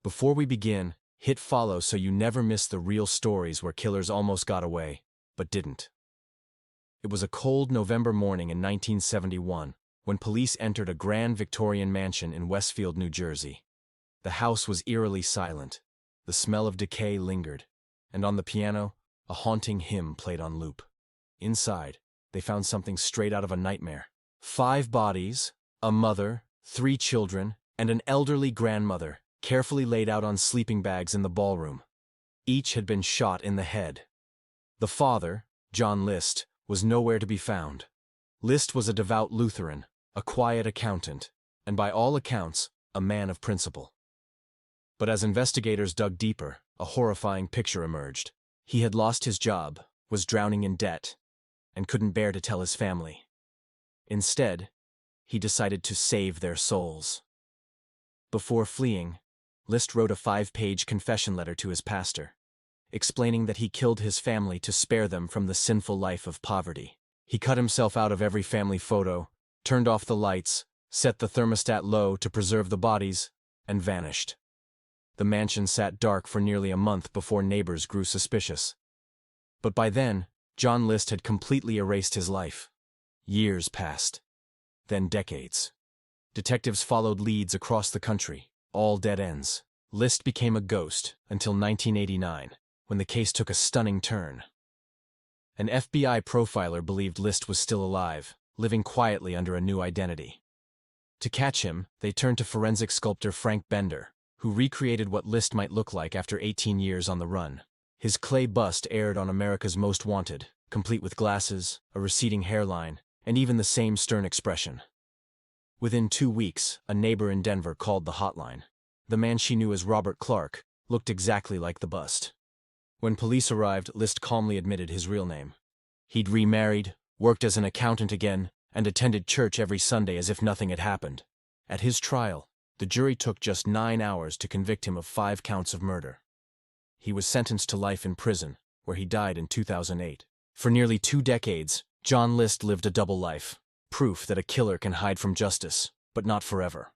Before we begin, hit follow so you never miss the real stories where killers almost got away, but didn't. It was a cold November morning in 1971 when police entered a grand Victorian mansion in Westfield, New Jersey. The house was eerily silent, the smell of decay lingered, and on the piano, a haunting hymn played on loop. Inside, they found something straight out of a nightmare. 5 bodies, a mother, 3 children, and an elderly grandmother, carefully laid out on sleeping bags in the ballroom. Each had been shot in the head. The father, John List, was nowhere to be found. List was a devout Lutheran, a quiet accountant, and by all accounts, a man of principle. But as investigators dug deeper, a horrifying picture emerged. He had lost his job, was drowning in debt, and couldn't bear to tell his family. Instead, he decided to save their souls. Before fleeing, List wrote a 5-page confession letter to his pastor, explaining that he killed his family to spare them from the sinful life of poverty. He cut himself out of every family photo, turned off the lights, set the thermostat low to preserve the bodies, and vanished. The mansion sat dark for nearly a month before neighbors grew suspicious. But by then, John List had completely erased his life. Years passed. Then decades. Detectives followed leads across the country, all dead ends. List became a ghost until 1989, when the case took a stunning turn. An FBI profiler believed List was still alive, living quietly under a new identity. To catch him, they turned to forensic sculptor Frank Bender, who recreated what List might look like after 18 years on the run. His clay bust aired on America's Most Wanted, complete with glasses, a receding hairline, and even the same stern expression. Within 2 weeks, a neighbor in Denver called the hotline. The man she knew as Robert Clark looked exactly like the bust. When police arrived, List calmly admitted his real name. He'd remarried, worked as an accountant again, and attended church every Sunday as if nothing had happened. At his trial, the jury took just 9 hours to convict him of 5 counts of murder. He was sentenced to life in prison, where he died in 2008. For nearly 2 decades, John List lived a double life, proof that a killer can hide from justice, but not forever.